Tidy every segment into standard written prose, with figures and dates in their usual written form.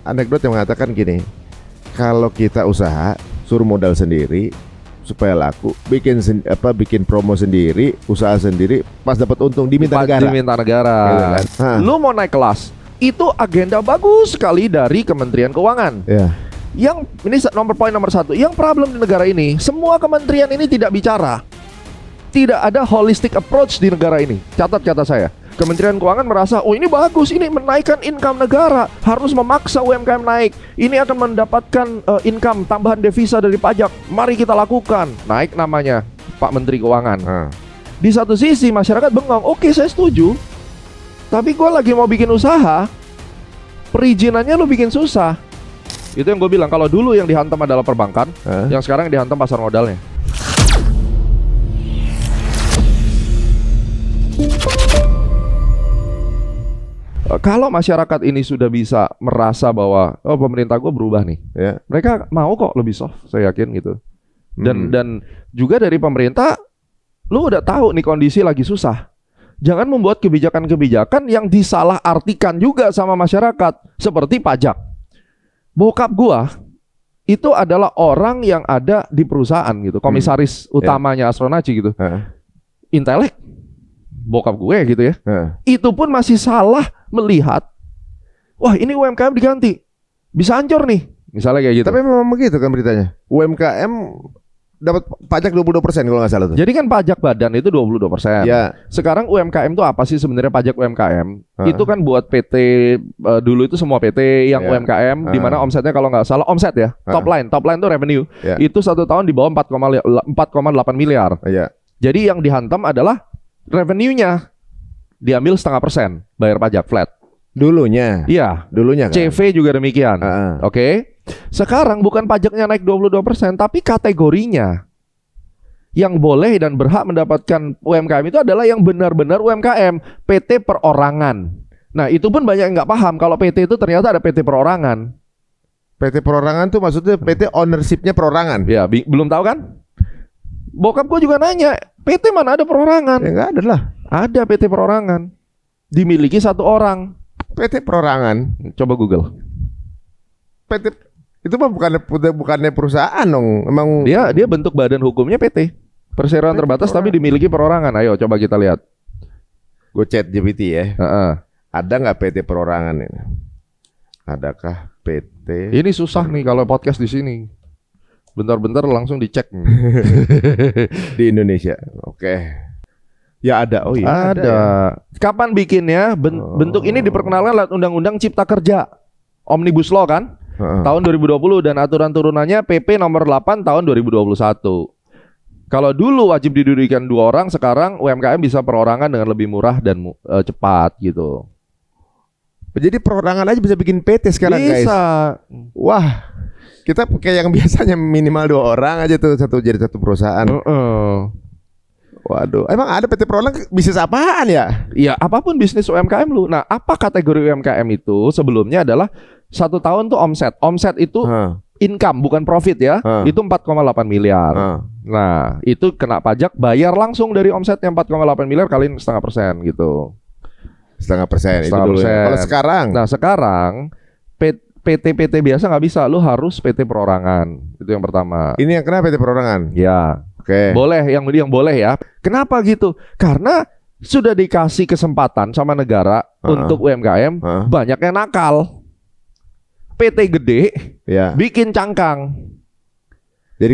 anekdot yang mengatakan gini, kalau kita usaha suruh modal sendiri supaya laku, bikin promo sendiri, usaha sendiri, pas dapat untung diminta negara. Diminta negara. Gitu kan? Lu mau naik kelas, itu agenda bagus sekali dari Kementerian Keuangan. Ya. Yang ini poin nomor 1. Yang problem di negara ini, semua kementerian ini tidak bicara. Tidak ada holistic approach di negara ini. Catat kata saya. Kementerian Keuangan merasa, oh ini bagus, ini menaikkan income negara, harus memaksa UMKM naik. Ini akan mendapatkan income tambahan devisa dari pajak. Mari kita lakukan. Naik namanya Pak Menteri Keuangan. Di satu sisi masyarakat bengong, oke saya setuju. Tapi gue lagi mau bikin usaha, perizinannya lu bikin susah. Itu yang gue bilang, kalau dulu yang dihantam adalah perbankan, yang sekarang yang dihantam pasar modalnya. Kalau masyarakat ini sudah bisa merasa bahwa oh pemerintah gue berubah nih, ya, mereka mau kok lebih soft, saya yakin gitu. Dan juga dari pemerintah, lu udah tahu nih kondisi lagi susah. Jangan membuat kebijakan-kebijakan yang disalahartikan juga sama masyarakat, seperti pajak. Bokap gua itu adalah orang yang ada di perusahaan gitu, komisaris utamanya Astronaci gitu. Intelek, bokap gue gitu ya. Itu pun masih salah melihat, wah ini UMKM diganti, bisa hancur nih, misalnya kayak gitu. Tapi memang begitu kan beritanya. UMKM dapat pajak 22% kalau nggak salah tuh. Jadi kan pajak badan itu 22%. Ya. Sekarang UMKM itu apa sih sebenarnya pajak UMKM? Itu kan buat PT, dulu itu semua PT yang UMKM, di mana omsetnya kalau nggak salah, omset ya, top line itu revenue. Itu 1 tahun di bawah 4,8 miliar. Jadi yang dihantam adalah revenue-nya. Diambil 0,5% bayar pajak flat. Dulunya. Iya. Dulunya kan. CV juga demikian. Oke. Sekarang bukan pajaknya naik 22%, tapi kategorinya yang boleh dan berhak mendapatkan UMKM itu adalah yang benar-benar UMKM, PT perorangan. Nah, itu pun banyak yang nggak paham kalau PT itu ternyata ada PT perorangan. PT perorangan tuh maksudnya PT ownership-nya perorangan. Ya, belum tahu kan? Bokap gue juga nanya, PT mana ada perorangan? Ya nggak ada lah. Ada PT perorangan, dimiliki 1 orang. PT perorangan. Coba Google. PT itu mah bukannya perusahaan dong. Emang dia bentuk badan hukumnya PT. Perseroan terbatas tapi dimiliki perorangan. Ayo coba kita lihat. Gue chat GPT ya. Ada nggak PT perorangan ini? Adakah PT? Ini susah nih kalau podcast di sini. Bentar-bentar langsung dicek. Di Indonesia. Oke. Ya ada. Oh iya ada. Kapan bikinnya? Bentuk ini diperkenalkan lewat Undang-Undang Cipta Kerja, Omnibus Law kan? Tahun 2020, dan aturan turunannya PP nomor 8 tahun 2021. Kalau dulu wajib didirikan 2 orang, sekarang UMKM bisa perorangan dengan lebih murah dan cepat gitu. Jadi perorangan aja bisa bikin PT sekarang, guys. Bisa. Wah. Kita kayak yang biasanya minimal 2 orang aja tuh jadi satu perusahaan. Waduh, emang ada PT perorangan bisnis apaan ya? Iya, apapun bisnis UMKM lu. Nah, apa kategori UMKM itu? Sebelumnya adalah 1 tahun tuh omset. Omset itu income, bukan profit ya. Itu 4,8 miliar. Nah, itu kena pajak, bayar langsung dari omsetnya 4,8 miliar kaliin 0,5% gitu. 0,5% itu dulu. Kalau sekarang? Nah, sekarang PT biasa nggak bisa, lu harus PT perorangan. Itu yang pertama. Ini yang kena PT perorangan? Ya. Oke. Boleh, yang boleh ya. Kenapa gitu? Karena sudah dikasih kesempatan sama negara untuk UMKM, banyak yang nakal. PT gede, bikin cangkang. Jadi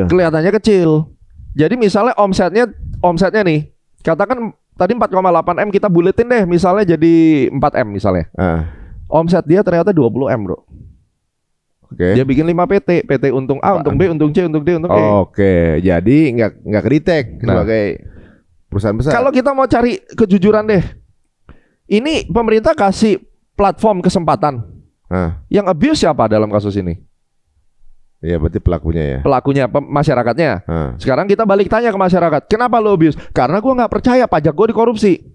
kelihatannya kecil. Jadi misalnya omsetnya nih, katakan tadi 4,8 M, kita buletin deh, misalnya jadi 4 M misalnya. Omset dia ternyata 20 M, bro. Dia bikin 5 PT untung A, untung B, untung C, untung D, untung E. Oke, jadi nggak kedetek sebagai perusahaan besar. Kalau kita mau cari kejujuran deh, ini pemerintah kasih platform kesempatan. Yang abuse siapa dalam kasus ini? Ya berarti pelakunya ya. Pelakunya masyarakatnya. Sekarang kita balik tanya ke masyarakat, kenapa lo abuse? Karena gue nggak percaya pajak gue dikorupsi.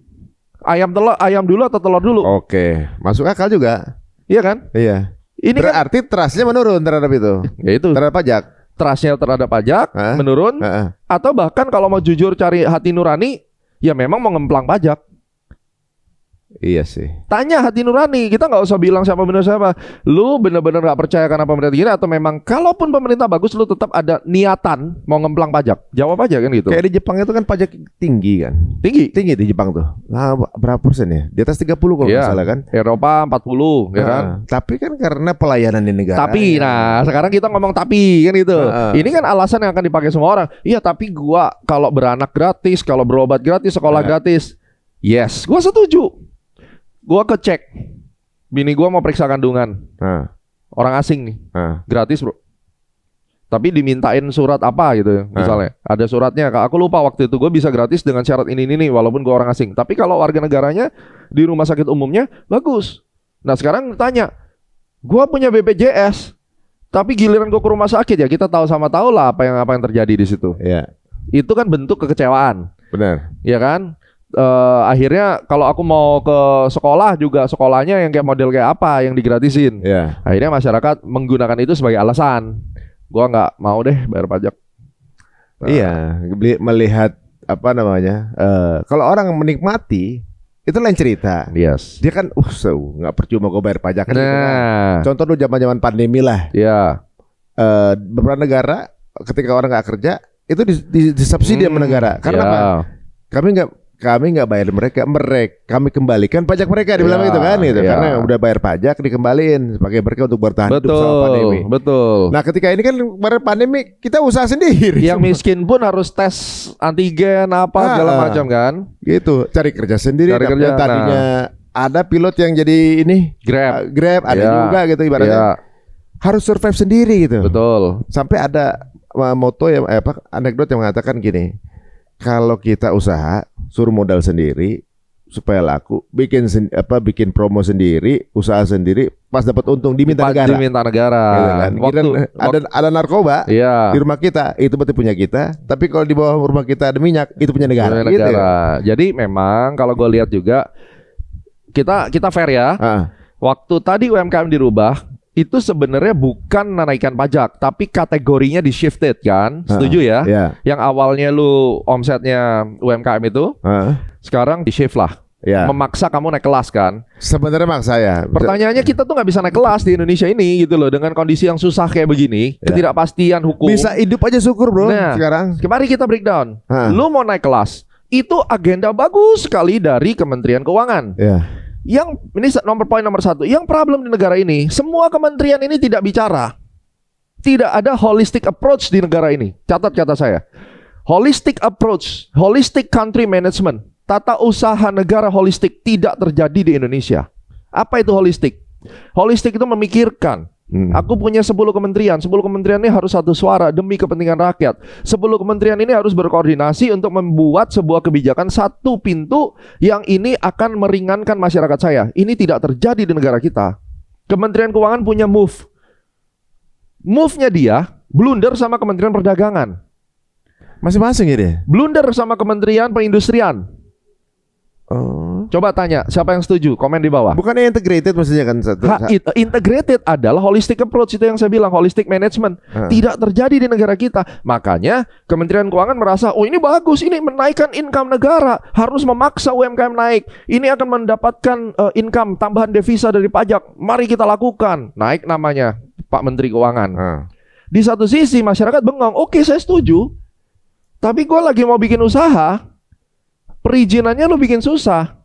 Ayam dulu atau telur dulu? Oke, masuk akal juga. Iya kan? Iya. Ini berarti trustnya menurun terhadap itu. Ya itu. Terhadap pajak. Trustnya terhadap pajak menurun. Atau bahkan kalau mau jujur cari hati nurani, ya memang mau ngemplang pajak. Iya sih. Tanya hati nurani. Kita nggak usah bilang siapa benar siapa. Lu bener-bener nggak percaya karena pemerintah gini, atau memang kalaupun pemerintah bagus, lu tetap ada niatan mau ngemplang pajak. Jawab aja kan gitu. Kayak di Jepang itu kan pajak tinggi kan. Tinggi di Jepang tuh. Nah, berapa persen ya? Di atas 30 kalau nggak salah kan. Eropa 40 ya kan. Tapi kan karena pelayanan di negara. Tapi nah sekarang kita ngomong tapi kan gitu. Ini kan alasan yang akan dipakai semua orang. Iya tapi gua kalau beranak gratis, kalau berobat gratis, sekolah gratis. Yes, gua setuju. Gua kecek, bini gua mau periksa kandungan, orang asing nih, gratis bro. Tapi dimintain surat apa gitu ya, misalnya ada suratnya. Aku lupa waktu itu, gue bisa gratis dengan syarat ini walaupun gue orang asing. Tapi kalau warga negaranya di rumah sakit umumnya bagus. Nah sekarang tanya, gue punya BPJS, tapi giliran gue ke rumah sakit ya kita tahu lah apa yang terjadi di situ. Iya. Itu kan bentuk kekecewaan. Benar. Iya kan? Akhirnya kalau aku mau ke sekolah juga sekolahnya yang kayak model kayak apa yang digratisin. Yeah. Akhirnya masyarakat menggunakan itu sebagai alasan. Gua nggak mau deh bayar pajak. Iya, melihat apa namanya? Kalau orang menikmati itu lain cerita. Yes. Dia kan, nggak percuma gue bayar pajak kan. Nah. Gitu kan. Contoh dulu zaman pandemi lah. Iya. Beberapa negara ketika orang nggak kerja itu disubsidi sama negara. Karena apa? Kami nggak bayar mereka, kami kembalikan pajak mereka, dibilang gitu kan gitu. Karena udah bayar pajak dikembaliin sebagai mereka untuk bertahan hidup selama pandemi. Betul. Nah ketika ini kan kemarin pandemi kita usaha sendiri. Yang miskin pun harus tes antigen apa segala macam kan. Gitu, cari kerja sendiri. Tadinya ada pilot yang jadi ini Grab ada juga gitu ibaratnya. Harus survive sendiri gitu. Betul. Sampai ada moto yang anekdot yang mengatakan gini. Kalau kita usaha, suruh modal sendiri supaya laku, bikin promo sendiri, usaha sendiri, pas dapat untung diminta negara. Gitu kan. Ada narkoba di rumah kita, itu berarti punya kita. Tapi kalau di bawah rumah kita ada minyak, itu punya negara. Gitu ya? Jadi memang kalau gue lihat juga kita fair ya. Waktu tadi UMKM dirubah, itu sebenarnya bukan menaikkan pajak, tapi kategorinya di shifted kan, setuju ya? Yang awalnya lu omsetnya UMKM itu, sekarang di shift lah, memaksa kamu naik kelas kan? Sebenarnya maksa ya. Pertanyaannya kita tuh nggak bisa naik kelas di Indonesia ini gitu loh, dengan kondisi yang susah kayak begini, ketidakpastian hukum. Bisa hidup aja syukur bro. Nah, sekarang. Mari kita breakdown. Lu mau naik kelas, itu agenda bagus sekali dari Kementerian Keuangan. Yang ini poin nomor 1. Yang problem di negara ini, semua kementerian ini tidak bicara. Tidak ada holistic approach di negara ini. Catat kata saya. Holistic approach, holistic country management, tata usaha negara holistik tidak terjadi di Indonesia. Apa itu holistik? Holistik itu memikirkan. Aku punya 10 kementerian. 10 kementerian ini harus satu suara demi kepentingan rakyat. 10 kementerian ini harus berkoordinasi untuk membuat sebuah kebijakan satu pintu yang ini akan meringankan masyarakat saya. Ini tidak terjadi di negara kita. Kementerian Keuangan punya move. Move-nya dia blunder sama Kementerian Perdagangan. Masing-masing ya dia? Blunder sama Kementerian Perindustrian. Coba tanya siapa yang setuju, komen di bawah. Bukannya integrated maksudnya kan satu. Integrated adalah holistic approach, itu yang saya bilang, holistic management. Tidak terjadi di negara kita. Makanya Kementerian Keuangan merasa, oh ini bagus, ini menaikkan income negara, harus memaksa UMKM naik. Ini akan mendapatkan income tambahan devisa dari pajak. Mari kita lakukan. Naik namanya Pak Menteri Keuangan. Di satu sisi masyarakat bengong, oke saya setuju. Tapi gue lagi mau bikin usaha, perizinannya lu bikin susah.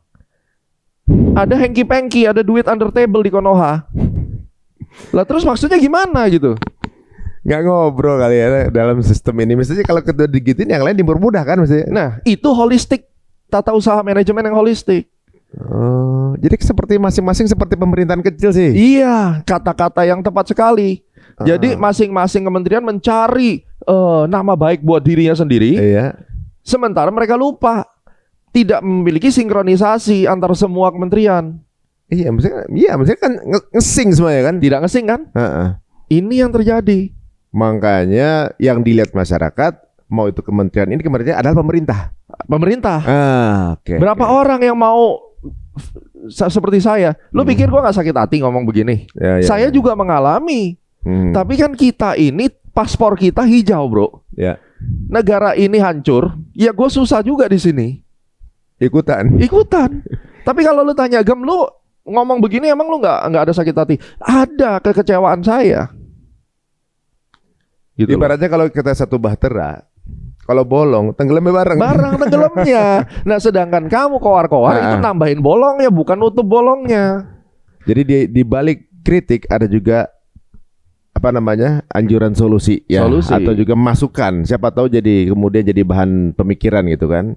Ada hengki-pengki, ada duit under table di Konoha. Lah terus maksudnya gimana gitu? Nggak ngobrol kali ya dalam sistem ini. Misalnya kalau kedua digituin yang lain dipermudah kan mestinya. Nah itu holistik, tata usaha manajemen yang holistik. Jadi seperti masing-masing seperti pemerintahan kecil sih. Iya, kata-kata yang tepat sekali. Jadi masing-masing kementerian mencari nama baik buat dirinya sendiri. Sementara mereka lupa tidak memiliki sinkronisasi antar semua kementerian. Iya, maksudnya kan ngesing semuanya kan? Tidak ngesing kan? Ini yang terjadi. Makanya yang dilihat masyarakat, mau itu kementerian ini adalah pemerintah. Berapa orang yang mau seperti saya? Lu pikir gua nggak sakit hati ngomong begini? Saya juga mengalami. Tapi kan kita ini paspor kita hijau, bro. Negara ini hancur, ya gue susah juga di sini. ikutan. Tapi kalau lu tanya Gem, lu ngomong begini emang lu nggak ada sakit hati? Ada kekecewaan saya. Gitu Ibaratnya kalau kita satu bahtera, kalau bolong tenggelamnya bareng tenggelamnya. Nah sedangkan kamu koar-koar itu nambahin bolongnya, bukan nutup bolongnya. Jadi di balik kritik ada juga anjuran solusi ya, atau juga masukan. Siapa tahu kemudian jadi bahan pemikiran gitu kan.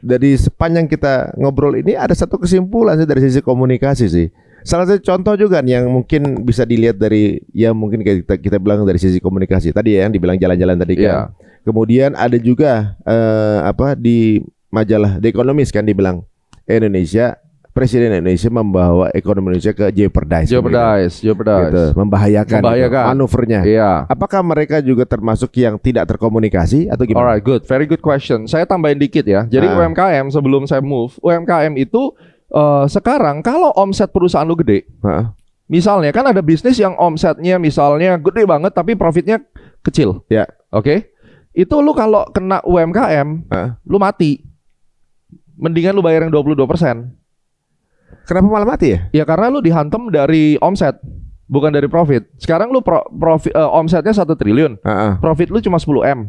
Dari sepanjang kita ngobrol ini ada satu kesimpulan sih dari sisi komunikasi sih. Salah satu contoh juga nih yang mungkin bisa dilihat dari mungkin kita bilang dari sisi komunikasi tadi ya, yang dibilang jalan-jalan tadi kan. Kemudian ada juga di majalah The Economist kan dibilang Presiden Indonesia membawa ekonomi Indonesia ke jeopardize. Gitu, membahayakan. Manuvernya. Apakah mereka juga termasuk yang tidak terkomunikasi atau gimana? Alright, good, very good question. Saya tambahin dikit ya. Jadi UMKM sebelum saya move, UMKM itu sekarang kalau omset perusahaan lu gede, misalnya kan ada bisnis yang omsetnya misalnya gede banget tapi profitnya kecil. Oke? Itu lu kalau kena UMKM, lu mati. Mendingan lu bayar yang 22%. Kenapa malah mati ya? Ya karena lu dihantam dari omset, bukan dari profit. Sekarang lu omsetnya 1 triliun, profit lu cuma 10 M.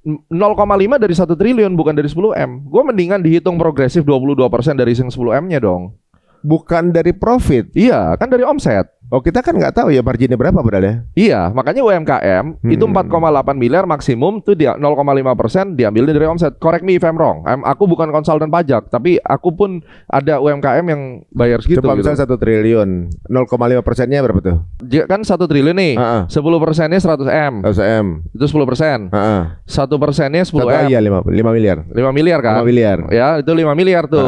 0,5 dari 1 triliun bukan dari 10 M. Gue mendingan dihitung progresif 22% dari yang 10 M-nya dong. Bukan dari profit. Iya, kan dari omset. Oh, kita kan nggak tahu ya marginnya berapa padahal. Iya, makanya UMKM itu 4,8 miliar maksimum tuh dia 0,5% diambil dari omset. Correct me if I'm wrong. Aku bukan konsultan pajak, tapi aku pun ada UMKM yang bayar segitu. Coba misalnya 1 triliun, 0,5%-nya berapa tuh? Kan 1 triliun nih, 10%-nya 100 M. 100 M. Itu 10%. 1%-nya 10 M. Iya, 5 miliar. 5 miliar kan? 5 miliar. Ya, itu 5 miliar tuh.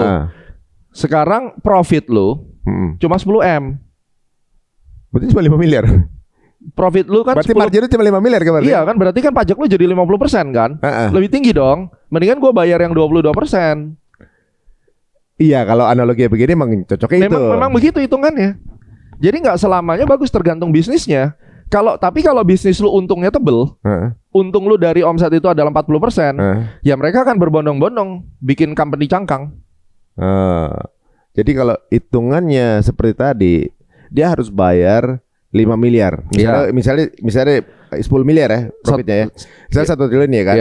Sekarang profit lu cuma 10 M. Berarti cuma 5 miliar. Profit lu kan berarti marginnya cuma 5 miliar kan? Iya kan, berarti kan pajak lu jadi 50% kan? Lebih tinggi dong. Mendingan gue bayar yang 22%. Iya, kalau analogi begini emang cocoknya itu. Memang begitu hitungannya. Jadi nggak selamanya bagus, tergantung bisnisnya. Tapi kalau bisnis lu untungnya tebel, untung lu dari omset itu adalah 40%, ya mereka akan berbondong-bondong bikin company cangkang. Jadi kalau hitungannya seperti tadi, dia harus bayar 5 miliar. Misalnya 10 miliar ya profitnya ya. Misalnya 1 triliun ya kan.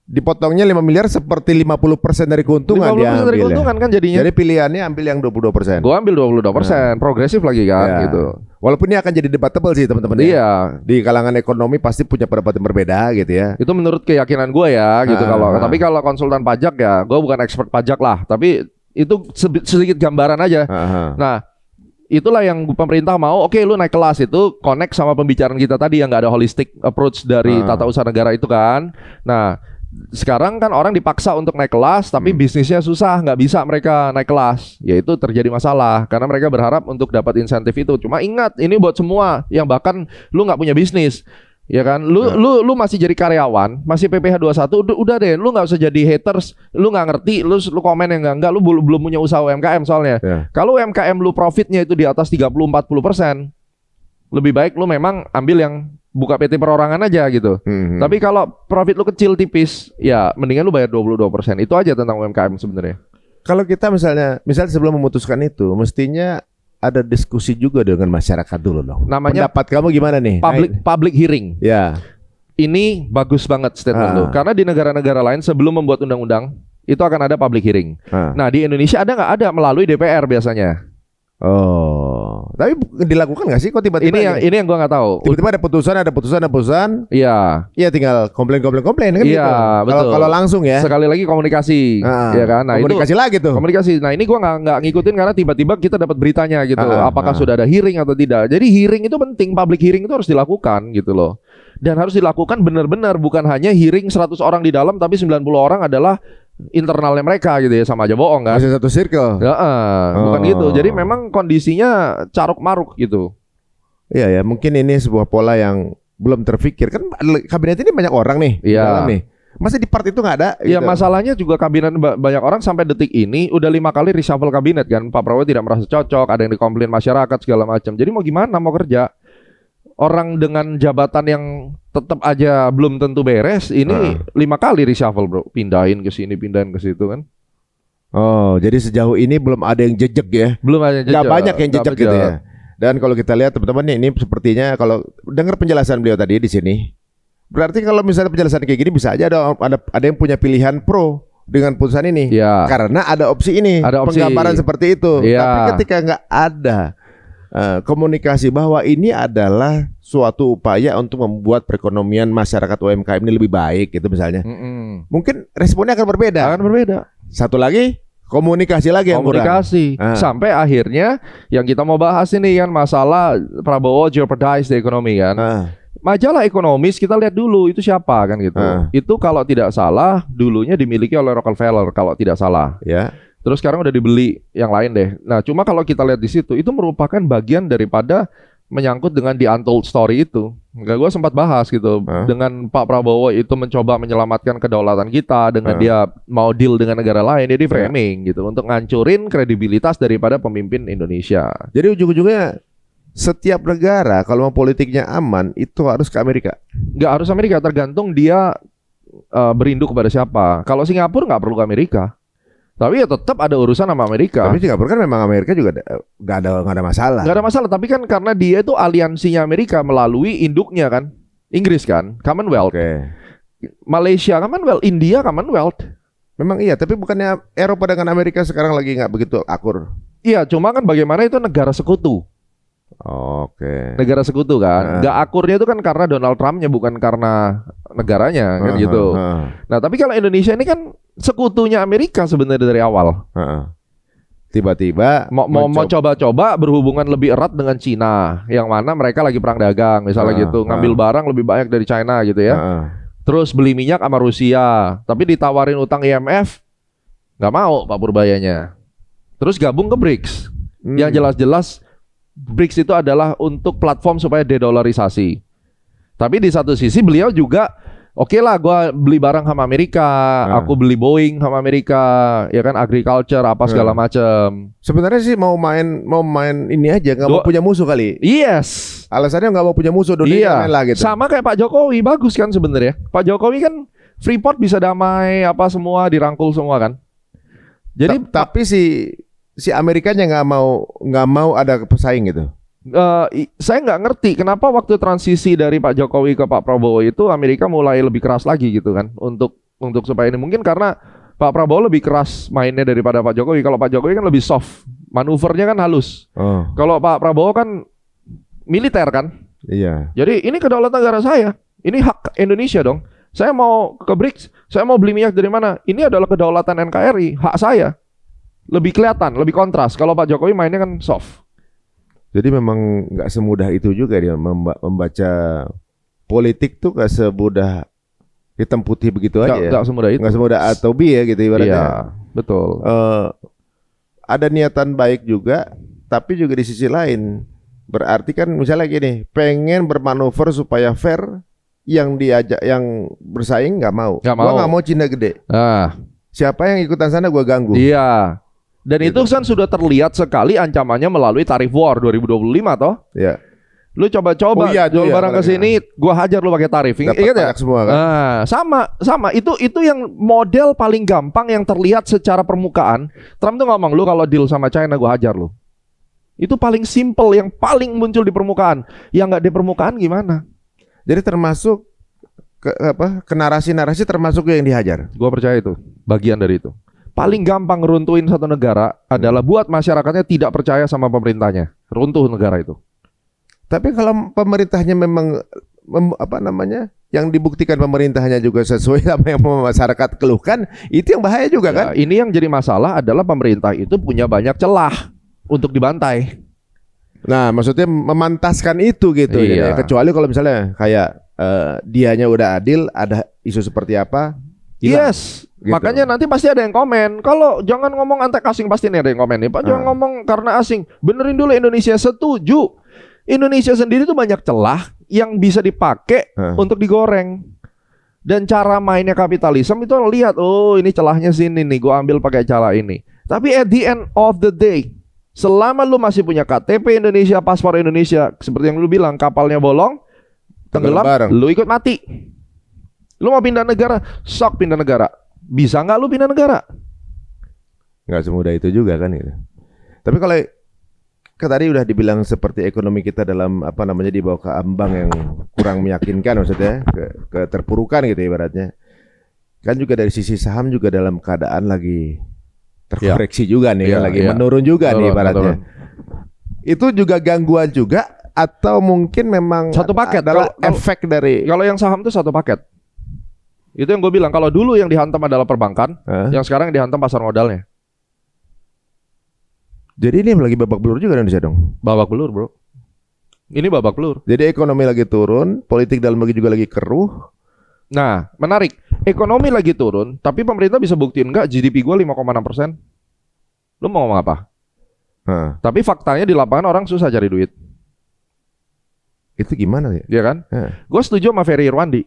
Dipotongnya 5 miliar seperti 50% dari keuntungan 50% dari keuntungan kan jadinya. Jadi pilihannya ambil yang 22%. Gua ambil 22%, progresif lagi kan gitu. Walaupun ini akan jadi debatable sih teman-teman ya. Di kalangan ekonomi pasti punya pendapat yang berbeda gitu ya. Itu menurut keyakinan gua ya gitu. Tapi kalau konsultan pajak ya, gua bukan expert pajak lah, tapi itu sedikit gambaran aja. Nah, itulah yang pemerintah mau. Oke, lu naik kelas itu connect sama pembicaraan kita tadi yang nggak ada holistic approach dari tata usaha negara itu kan. Nah, sekarang kan orang dipaksa untuk naik kelas, tapi bisnisnya susah, nggak bisa mereka naik kelas. Ya itu terjadi masalah karena mereka berharap untuk dapat insentif itu. Cuma ingat, ini buat semua yang bahkan lu nggak punya bisnis. Ya kan, lu masih jadi karyawan, masih PPh 21, udah deh, lu nggak usah jadi haters, lu nggak ngerti, lu komen yang enggak, lu belum punya usaha UMKM soalnya. Kalau UMKM lu profitnya itu di atas 30-40%, lebih baik lu memang ambil yang buka PT perorangan aja gitu. Tapi kalau profit lu kecil tipis, ya mendingan lu bayar 22%. Itu aja tentang UMKM sebenarnya. Kalau kita misalnya sebelum memutuskan itu, mestinya ada diskusi juga dengan masyarakat dulu dong. Namanya pendapat kamu gimana nih? Public hearing. Ya. Ini bagus banget statement lu. Karena di negara-negara lain sebelum membuat undang-undang itu akan ada public hearing. Nah di Indonesia ada nggak? Ada melalui DPR biasanya. Oh, tapi dilakukan nggak sih? Kok tiba-tiba? Ini yang gua nggak tahu. Tiba-tiba ada putusan. Iya. Iya, tinggal komplain kan iya, gitu. Betul. Kalau langsung ya. Sekali lagi komunikasi, ya kan? Nah, komunikasi itu, lagi tuh. Komunikasi. Nah ini gua nggak ngikutin karena tiba-tiba kita dapat beritanya gitu. Apakah sudah ada hearing atau tidak? Jadi hearing itu penting. Public hearing itu harus dilakukan gitu loh. Dan harus dilakukan benar-benar, bukan hanya hearing 100 orang di dalam, tapi 90 orang adalah internalnya mereka gitu ya, sama aja bohong kan. Masih satu circle. Bukan gitu. Jadi memang kondisinya caruk maruk gitu. Iya ya, mungkin ini sebuah pola yang belum terfikir. Kan kabinet ini banyak orang nih. Iya. Nih. Masa di part itu nggak ada? Iya, gitu. masalahnya juga kabinet banyak orang sampai detik ini udah 5 kali reshuffle kabinet kan. Pak Prabowo tidak merasa cocok, ada yang dikomplain masyarakat segala macam. Jadi mau gimana, mau kerja? orang dengan jabatan yang tetap aja belum tentu beres, ini 5 kali reshuffle bro, pindahin ke sini, pindahin ke situ kan. Oh, jadi sejauh ini belum ada yang jejak ya? Belum ada yang jejak. Nggak banyak yang jejak gitu ya. Dan kalau kita lihat teman-teman ini sepertinya kalau dengar penjelasan beliau tadi di sini, berarti kalau misalnya penjelasan kayak gini bisa aja ada yang punya pilihan pro dengan putusan ini, karena ada opsi ini, penggambaran seperti itu. Tapi ketika nggak ada komunikasi bahwa ini adalah suatu upaya untuk membuat perekonomian masyarakat UMKM ini lebih baik, gitu misalnya, mungkin responnya akan berbeda. Satu lagi, komunikasi lagi yang komunikasi sampai akhirnya yang kita mau bahas ini kan masalah Prabowo jeopardize the economy kan. Majalah ekonomis kita lihat dulu itu siapa kan gitu. Itu kalau tidak salah dulunya dimiliki oleh Rockefeller kalau tidak salah. Ya. Terus sekarang udah dibeli yang lain deh. Nah, cuma kalau kita lihat di situ itu merupakan bagian daripada menyangkut dengan the untold story itu. Enggak, gue sempat bahas gitu. Dengan Pak Prabowo itu mencoba menyelamatkan kedaulatan kita dengan dia mau deal dengan negara lain, dia di framing gitu untuk ngancurin kredibilitas daripada pemimpin Indonesia. Jadi ujung-ujungnya setiap negara kalau mau politiknya aman itu harus ke Amerika. Nggak harus Amerika, tergantung dia berinduk kepada siapa. Kalau Singapura nggak perlu ke Amerika. Tapi ya tetap ada urusan sama Amerika. Tapi Singapura kan memang Amerika juga nggak ada masalah. Nggak ada masalah. Tapi kan karena dia itu aliansinya Amerika melalui induknya kan, Inggris kan, Commonwealth. Malaysia Commonwealth, India Commonwealth. Memang iya. Tapi bukannya Eropa dengan Amerika sekarang lagi nggak begitu akur? Iya. Cuma kan bagaimana itu negara sekutu. Negara sekutu kan. Nggak akurnya itu kan karena Donald Trumpnya, bukan karena negaranya kan gitu. Nah tapi kalau Indonesia ini kan sekutunya Amerika sebenarnya dari awal. Tiba-tiba mau coba-coba berhubungan lebih erat dengan Cina, yang mana mereka lagi perang dagang misalnya gitu, ngambil barang lebih banyak dari China gitu ya. Terus beli minyak sama Rusia, tapi ditawarin utang IMF nggak mau Pak Purbayanya. Terus gabung ke BRICS. Yang jelas-jelas BRICS itu adalah untuk platform supaya dedolarisasi. Tapi di satu sisi beliau juga oke lah, gue beli barang sama Amerika, aku beli Boeing sama Amerika, ya kan, agriculture apa segala macam. Sebenarnya sih mau main ini aja, nggak mau punya musuh kali. Yes. Alasannya nggak mau punya musuh dunia lah gitu. Sama kayak Pak Jokowi, bagus kan sebenarnya. Pak Jokowi kan Freeport bisa damai, apa semua dirangkul semua kan. Jadi tapi si Amerikanya nggak mau ada pesaing gitu. Saya nggak ngerti kenapa waktu transisi dari Pak Jokowi ke Pak Prabowo itu Amerika mulai lebih keras lagi gitu kan untuk supaya ini, mungkin karena Pak Prabowo lebih keras mainnya daripada Pak Jokowi. Kalau Pak Jokowi kan lebih soft, manuvernya kan halus. Kalau Pak Prabowo kan militer kan. Iya. Jadi ini kedaulatan negara saya, ini hak Indonesia dong. Saya mau ke BRICS, saya mau beli minyak dari mana? Ini adalah kedaulatan NKRI, hak saya. Lebih kelihatan, lebih kontras. Kalau Pak Jokowi mainnya kan soft. Jadi memang nggak semudah itu juga dia membaca politik tuh, nggak semudah hitam putih begitu aja. Nggak semudah itu. Nggak semudah A atau B ya gitu ibaratnya. Iya, betul. Ada niatan baik juga, tapi juga di sisi lain berarti kan misalnya gini, pengen bermanuver supaya fair, yang bersaing nggak mau. Gua nggak mau Cina gede. Siapa yang ikutan sana gue ganggu. Iya. Dan gitu. Itu kan sudah terlihat sekali ancamannya melalui tarif war 2025 toh. Iya. Lu coba-coba jual barang ke sini, gua hajar lu pakai tarif. Ingat ya? Semua kan? Sama. Itu yang model paling gampang yang terlihat secara permukaan. Trump tuh ngomong, lu kalau deal sama China gua hajar lu. Itu paling simple, yang paling muncul di permukaan. Yang nggak di permukaan gimana? Jadi termasuk ke narasi-narasi termasuk yang dihajar. Gua percaya itu bagian dari itu. Paling gampang ngeruntuhin satu negara adalah buat masyarakatnya tidak percaya sama pemerintahnya. Runtuh negara itu. Tapi kalau pemerintahnya memang yang dibuktikan pemerintahnya juga sesuai sama yang masyarakat keluhkan, itu yang bahaya juga kan? Ini yang jadi masalah adalah pemerintah itu punya banyak celah untuk dibantai. Nah, maksudnya memantaskan itu gitu. Iya. Kecuali kalau misalnya kayak dianya udah adil, ada isu seperti apa? Hilang. Yes. Gitu. Makanya nanti pasti ada yang komen. Kalau jangan ngomong antek asing, pasti ada yang komen nih. Pak, jangan ngomong karena asing. Benerin dulu Indonesia. Setuju. Indonesia sendiri tuh banyak celah yang bisa dipakai untuk digoreng. Dan cara mainnya kapitalisme itu lihat, oh ini celahnya sini nih, gue ambil pakai cara ini. Tapi at the end of the day, Selama lu masih punya KTP Indonesia, paspor Indonesia, seperti yang lu bilang, kapalnya bolong, tenggelam, lu ikut mati. Lu mau pindah negara, sok pindah negara. Bisa nggak lu pindah negara? Nggak semudah itu juga kan gitu. Tapi kalau tadi udah dibilang seperti ekonomi kita dalam apa namanya di bawah keambang yang kurang meyakinkan, maksudnya keterpurukan gitu ibaratnya. Kan juga dari sisi saham juga dalam keadaan lagi terkoreksi juga nih, lagi menurun juga nih ibaratnya. Itu juga gangguan juga atau mungkin memang satu paket adalah efek dari kalau yang saham itu satu paket. Itu yang gue bilang, kalau dulu yang dihantam adalah perbankan, yang sekarang yang dihantam pasar modalnya. Jadi ini lagi babak belur juga Indonesia dong. Babak belur, bro. Ini babak belur. Jadi ekonomi lagi turun, politik dalam negeri juga lagi keruh. Nah, menarik. Ekonomi lagi turun, tapi pemerintah bisa buktiin nggak GDP gue 5,6%? Lu mau ngomong apa? Tapi faktanya di lapangan orang susah cari duit. Itu gimana ya? Iya kan? Gue setuju sama Ferry Irwandi.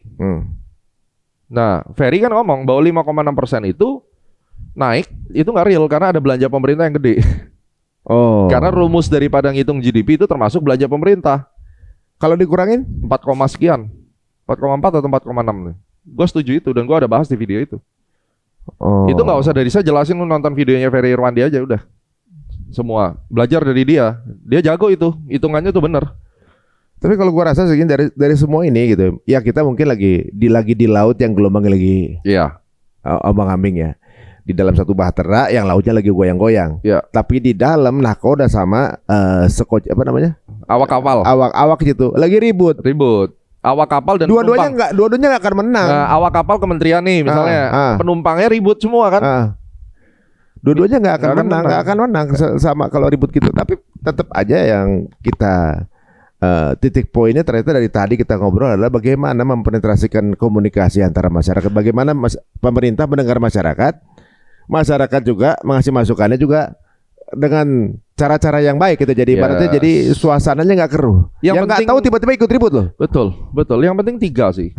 Nah, Ferry kan ngomong bahwa 5,6% itu naik, itu nggak real karena ada belanja pemerintah yang gede. Karena rumus daripada ngitung GDP itu termasuk belanja pemerintah. Kalau dikurangin 4, sekian. 4,4 atau 4,6 nih. Gue setuju itu dan gue ada bahas di video itu. Itu nggak usah dari saya jelasin, lu nonton videonya Ferry Irwandi aja udah. Semua belajar dari dia. Dia jago itu, hitungannya tuh bener. Tapi kalau gua rasa segini dari semua ini gitu. Ya kita mungkin lagi di laut yang gelombangnya lagi ombang-ambing ya. Di dalam satu bahtera yang lautnya lagi goyang-goyang. Tapi di dalam nahkoda sama awak kapal. Awak gitu lagi ribut. Awak kapal dan dua-duanya nggak akan menang. Nah, awak kapal kementerian nih misalnya, penumpangnya ribut semua kan. Dua-duanya nggak akan menang sama kalau ribut gitu. Tapi tetap aja yang kita titik poinnya ternyata dari tadi kita ngobrol adalah bagaimana mempenetrasikan komunikasi antara masyarakat, bagaimana pemerintah mendengar masyarakat juga mengasih masukannya juga dengan cara-cara yang baik gitu. Jadi ibaratnya jadi suasananya nggak keruh. Yang nggak tahu tiba-tiba ikut ribut loh. Betul. Yang penting 3 sih.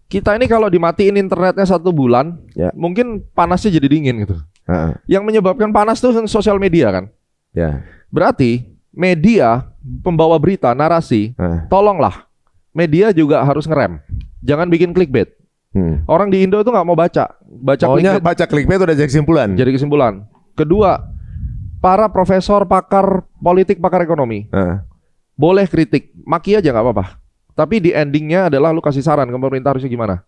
Kita ini kalau dimatiin internetnya 1 bulan, mungkin panasnya jadi dingin gitu. Yang menyebabkan panas tuh sosial media kan. Berarti media pembawa berita, narasi, tolonglah media juga harus ngerem. Jangan bikin clickbait. Orang di Indo tuh nggak mau baca clickbait udah jadi kesimpulan. Kedua, para profesor, pakar politik, pakar ekonomi boleh kritik, maki aja nggak apa-apa. Tapi di endingnya adalah lu kasih saran ke pemerintah harusnya gimana.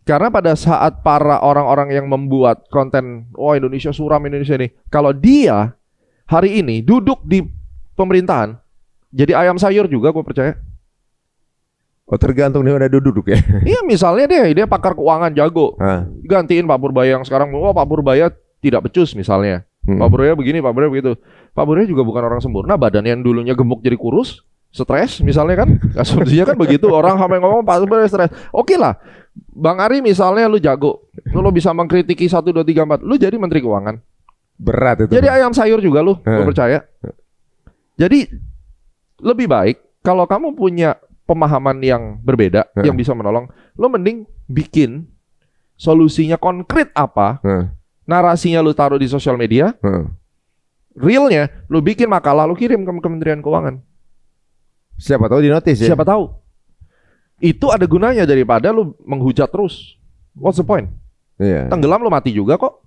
Karena pada saat para orang-orang yang membuat konten, Indonesia suram Indonesia ini, kalau dia hari ini duduk di pemerintahan, jadi ayam sayur juga gue percaya. Tergantung dia udah duduk ya. Iya, misalnya dia pakar keuangan jago, gantiin Pak Purbaya yang sekarang, Pak Purbaya tidak becus misalnya. Pak Purbaya begini, Pak Purbaya begitu. Pak Purbaya juga bukan orang sempurna, badan yang dulunya gemuk jadi kurus, stres misalnya kan. Asumsinya kan begitu, orang sampai ngomong Pak Purbaya stres. Oke lah, Bang Ari misalnya lu jago, lu bisa mengkritiki 1, 2, 3, 4, lu jadi Menteri Keuangan. Berat itu. Jadi ayam sayur juga lu, gue percaya. Jadi lebih baik kalau kamu punya pemahaman yang berbeda, yang bisa menolong, lo mending bikin solusinya konkret apa, narasinya lo taruh di sosial media, realnya lo bikin makalah, lo kirim ke Kementerian Keuangan. Siapa tahu di notice ya. Siapa tahu. Itu ada gunanya daripada lo menghujat terus. What's the point? Tenggelam lo mati juga kok.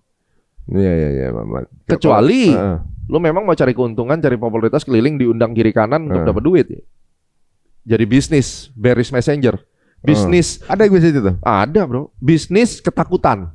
Iya. Kecuali lo memang mau cari keuntungan, cari popularitas, keliling diundang kiri kanan untuk dapat duit. Jadi bisnis, bearish messenger. Bisnis. Ada bisnis itu? Ada bro. Bisnis ketakutan.